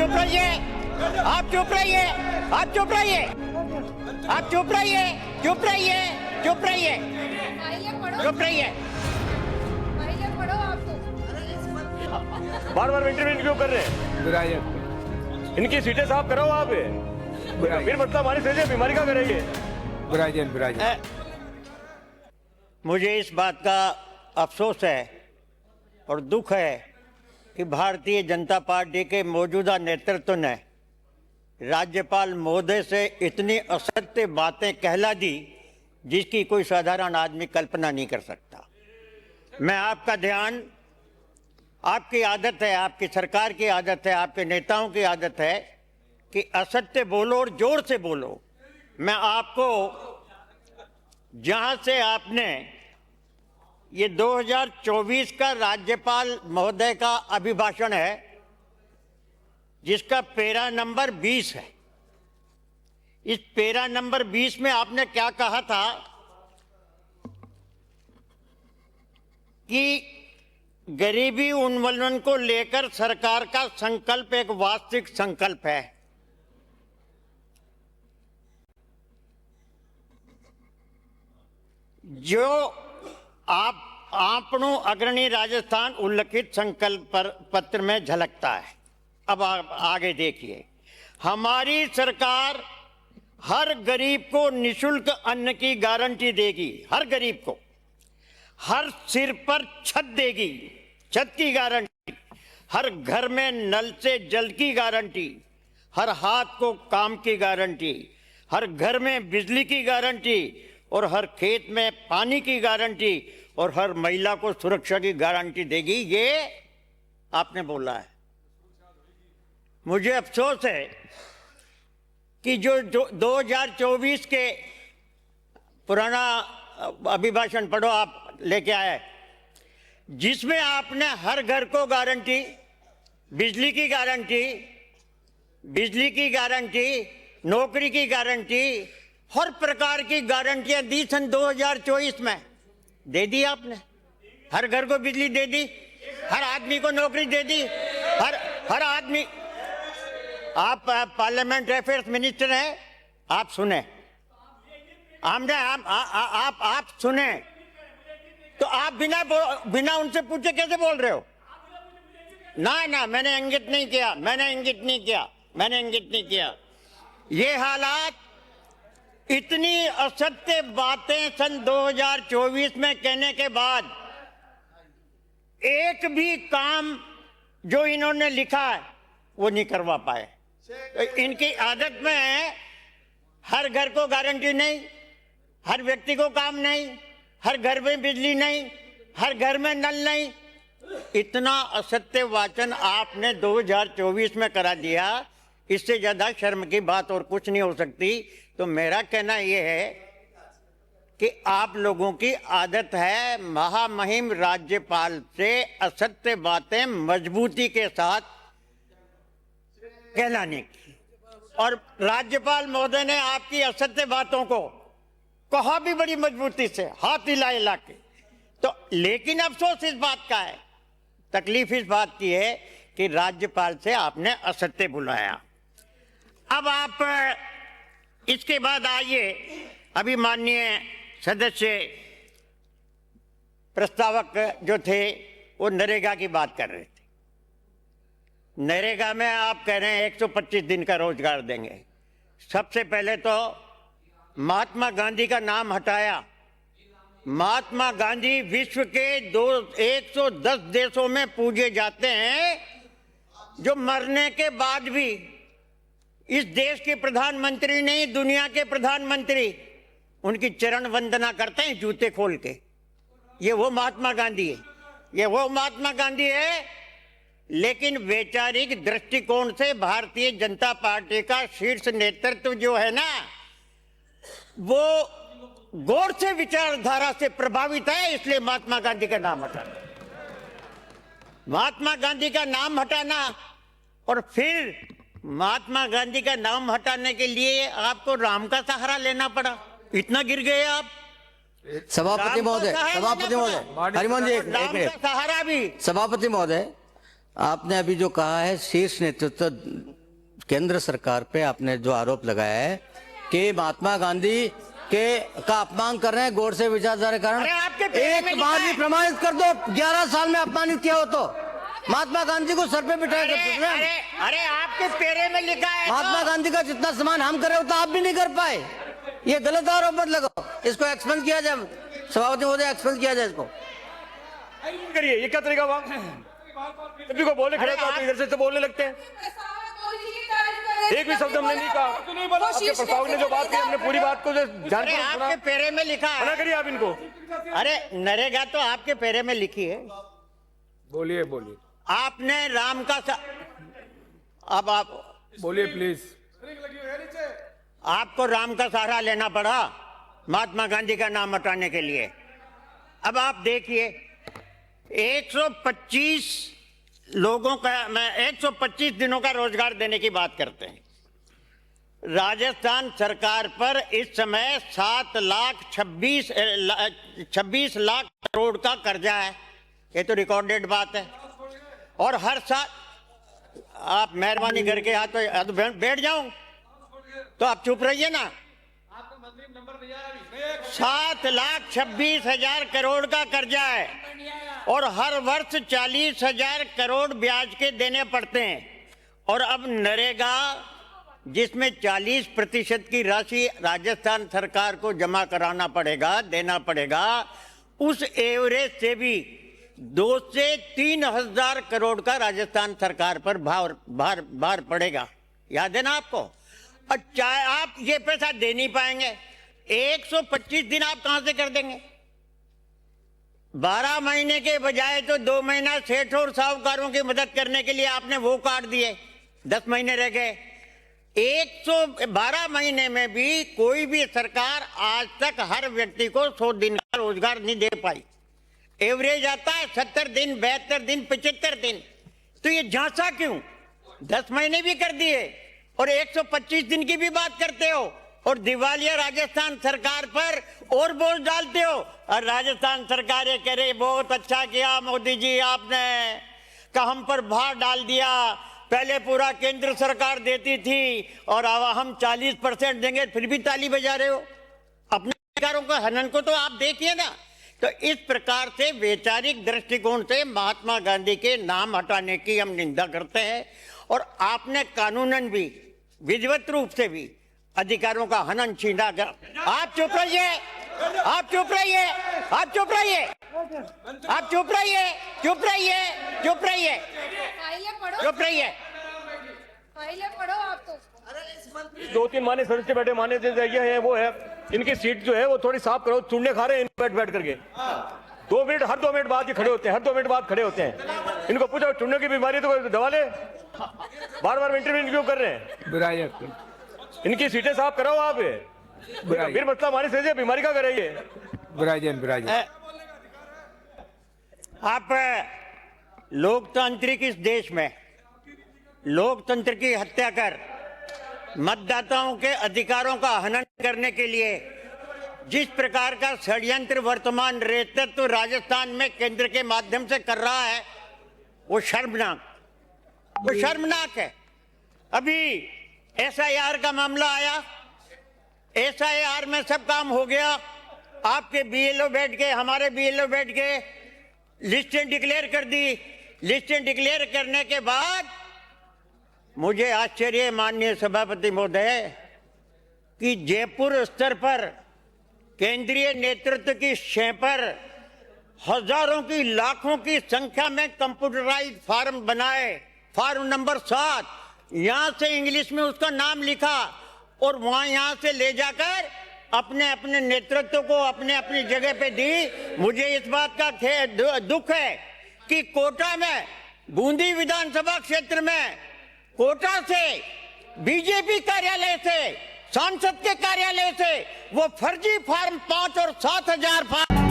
चुप रहिए, आप चुप रहिए, आप चुप रहिए, आप चुप रहिए, चुप रहिए, चुप रहिए, चुप रहिए। पढ़ो आप तो। बार बार इंटरव्यू क्यों कर रहे हैं? इनकी सीटें साफ कराओ वहाँ पे। फिर मतलब हमारी सेहत बीमारी का करेंगे। मुझे इस बात का अफसोस है और दुख है कि भारतीय जनता पार्टी के मौजूदा नेतृत्व ने राज्यपाल महोदय से इतनी असत्य बातें कहला दी जिसकी कोई साधारण आदमी कल्पना नहीं कर सकता। मैं आपका ध्यान, आपकी आदत है, आपकी सरकार की आदत है, आपके नेताओं की आदत है कि असत्य बोलो और जोर से बोलो। मैं आपको जहां से आपने ये 2024 का राज्यपाल महोदय का अभिभाषण है जिसका पेरा नंबर 20 है, इस पेरा नंबर 20 में आपने क्या कहा था कि गरीबी उन्मूलन को लेकर सरकार का संकल्प एक वास्तविक संकल्प है। जो आपणों अग्रणी राजस्थान उल्लिखित संकल्प पत्र में झलकता है। अब आप आगे देखिए, हमारी सरकार हर गरीब को निशुल्क अन्न की गारंटी देगी, हर गरीब को, हर सिर पर छत देगी, छत की गारंटी, हर घर में नल से जल की गारंटी, हर हाथ को काम की गारंटी, हर घर में बिजली की गारंटी और हर खेत में पानी की गारंटी और हर महिला को सुरक्षा की गारंटी देगी। ये आपने बोला है। मुझे अफसोस है कि जो 2024 के पुराना अभिभाषण पढ़ो, आप लेके आए, जिसमें आपने हर घर को गारंटी, बिजली की गारंटी, बिजली की गारंटी, नौकरी की गारंटी, हर प्रकार की गारंटियां दी सन 2024 में। दे दी आपने, हर घर को बिजली दे दी, हर आदमी को नौकरी दे दी, हर आदमी। आप पार्लियामेंट अफेयर्स मिनिस्टर हैं, आप सुने, आप सुने, तो आप बिना उनसे पूछे कैसे बोल रहे हो? ना, मैंने इंगित नहीं किया, मैंने इंगित नहीं किया। ये हालात, इतनी असत्य बातें सन 2024 में कहने के बाद एक भी काम जो इन्होंने लिखा है वो नहीं करवा पाए। तो इनकी आदत में है, हर घर को गारंटी नहीं, हर व्यक्ति को काम नहीं, हर घर में बिजली नहीं, हर घर में नल नहीं। इतना असत्य वाचन आपने 2024 में करा दिया, इससे ज्यादा शर्म की बात और कुछ नहीं हो सकती। तो मेरा कहना यह है कि आप लोगों की आदत है महामहिम राज्यपाल से असत्य बातें मजबूती के साथ कहलाने की, और राज्यपाल महोदय ने आपकी असत्य बातों को कहा भी बड़ी मजबूती से, हाथ हिला के। तो लेकिन अफसोस इस बात का है, तकलीफ इस बात की है कि राज्यपाल से आपने असत्य बुलाया। अब आप इसके बाद आइए, अभी माननीय सदस्य प्रस्तावक जो थे वो नरेगा की बात कर रहे थे। नरेगा में आप कह रहे हैं 125 दिन का रोजगार देंगे। सबसे पहले तो महात्मा गांधी का नाम हटाया। महात्मा गांधी विश्व के 110 देशों में पूजे जाते हैं, जो मरने के बाद भी इस देश के प्रधानमंत्री नहीं, दुनिया के प्रधानमंत्री उनकी चरण वंदना करते हैं जूते खोल के। ये वो महात्मा गांधी है, ये वो महात्मा गांधी है। लेकिन वैचारिक दृष्टिकोण से भारतीय जनता पार्टी का शीर्ष नेतृत्व जो है ना, वो गोडसे विचारधारा से प्रभावित है, इसलिए महात्मा गांधी का नाम हटाना, महात्मा गांधी का नाम हटाना। और फिर महात्मा गांधी का नाम हटाने के लिए आपको राम का सहारा लेना पड़ा। इतना गिर गए आप। सभापति महोदय, हरिमोहन जी एक मिनट। सहारा भी। सभापति महोदय, आपने अभी जो कहा है शीर्ष नेतृत्व केंद्र सरकार पे आपने जो आरोप लगाया है कि महात्मा गांधी के का अपमान कर रहे हैं, गोडसे विचारधारा के कारण, अरे आपके पेरे में एक लिखा बार भी है। प्रमाणित कर दो 11 साल में अपमानित किया हो तो। महात्मा गांधी को सर पे बिठाया करते थे। अरे अरे आपके पेरे में लिखा है महात्मा तो। गांधी का जितना सम्मान हम करे होता आप भी नहीं कर पाए। ये गलत आरोप मत लगाओ, इसको एक्सपेंस किया जाए, सभापति महोदय एक्सपेंस किया जाए इसको। करिए, ये क्या तरीका हुआ? सभी को बोले खड़े तो आप इधर से तो बोलने लगते हैं। एक भी शब्द हमने नहीं कहा। आपके प्रस्ताव ने जो बात की हमने पूरी बात को ध्यान अरे आपके पेरे में लिखा मना है। करिए आप इनको। अरे नरेगा तो आपके पेरे में लिखी है। बोलिए बोलिए आपने राम का अब आप बोलिए प्लीज। आपको राम का सहारा लेना पड़ा महात्मा गांधी का नाम हटाने के लिए। अब आप देखिए 125 लोगों का 125 दिनों का रोजगार देने की बात करते हैं। राजस्थान सरकार पर इस समय 26 लाख करोड़ का कर्जा है। ये तो रिकॉर्डेड बात है। और हर साल आप मेहरबानी करके तो बैठ जाऊं तो आप चुप रहिए ना। 7,26,000 करोड़ का कर्जा है और हर वर्ष 40,000 करोड़ ब्याज के देने पड़ते हैं। और अब नरेगा जिसमें 40% की राशि राजस्थान सरकार को जमा कराना पड़ेगा, देना पड़ेगा, उस एवरेज से भी 2 से 3,000 करोड़ का राजस्थान सरकार पर भार पड़ेगा। याद है ना आपको? और चाहे आप ये पैसा दे नहीं पाएंगे, 125 दिन आप कहां से कर देंगे? 12 महीने के बजाय तो 2 महीना सेठ और साहूकारों की मदद करने के लिए आपने वो काट दिए, 10 महीने रह गए। 112 महीने में भी कोई भी सरकार आज तक हर व्यक्ति को 100 दिन का रोजगार नहीं दे पाई। एवरेज आता है 70 दिन, 72 दिन, 75 दिन। तो ये झांसा क्यों? 10 महीने भी कर दिए और 125 दिन की भी बात करते हो और दिवालिया राजस्थान सरकार पर और बोझ डालते हो। और राजस्थान सरकार ये कह रही बहुत अच्छा किया मोदी जी, आपने का हम पर भार डाल दिया। पहले पूरा केंद्र सरकार देती थी और अब हम 40% देंगे, फिर भी ताली बजा रहे हो। अपने अधिकारों का हनन को तो आप देखिए ना। तो इस प्रकार से वैचारिक दृष्टिकोण से महात्मा गांधी के नाम हटाने की हम निंदा करते हैं। और आपने कानूनन भी, विधिवत रूप से भी अधिकारों का हनन छीना कर। आप चुप रहिए, आप चुप रहिए, आप चुप रहिए, आप चुप रहिए, चुप रहिए, चुप रहिए, चुप रहिए। पहले पढ़ो आप तो। 2-3 माने सदस्य बैठे, माने जगह है वो है, इनकी सीट जो है वो थोड़ी साफ करो। चुनने खा रहे हैं बैठ बैठ करके। 2 मिनट, हर 2 मिनट बाद ये खड़े होते हैं, हर 2 मिनट बाद खड़े होते हैं। इनको पूछो चुनने की बीमारी तो दवा ले, बार बार इंटरव्यू क्यों कर रहे हैं? बुराइयत इनकी सीटें साफ कराओ आप। फिर मसला हमारी से बीमारी का करेंगे। बुराइयत आप लोकतांत्रिक इस देश में लोकतंत्र की हत्या कर मतदाताओं के अधिकारों का हनन करने के लिए जिस प्रकार का षड्यंत्र वर्तमान नेतृत्व राजस्थान में केंद्र के माध्यम से कर रहा है, वो शर्मनाक है। अभी SIR का मामला आया, SIR में सब काम हो गया। आपके BLO बैठ के, हमारे BLO बैठ के लिस्टें डिक्लेयर कर दी। लिस्टें डिक्लेयर करने के बाद मुझे आश्चर्य, माननीय सभापति महोदय, कि जयपुर स्तर पर केंद्रीय नेतृत्व की शय पर हजारों की, लाखों की संख्या में कंप्यूटराइज्ड फॉर्म बनाए। फॉर्म नंबर 7, यहां से इंग्लिश में उसका नाम लिखा और वहां यहां से ले जाकर अपने अपने नेतृत्व को अपने अपनी जगह पे दी। मुझे इस बात का दुख है कि कोटा में, बूंदी विधानसभा क्षेत्र में, कोटा से, बीजेपी कार्यालय से, सांसद के कार्यालय से वो फर्जी फॉर्म 5 और 7 हजार फॉर्म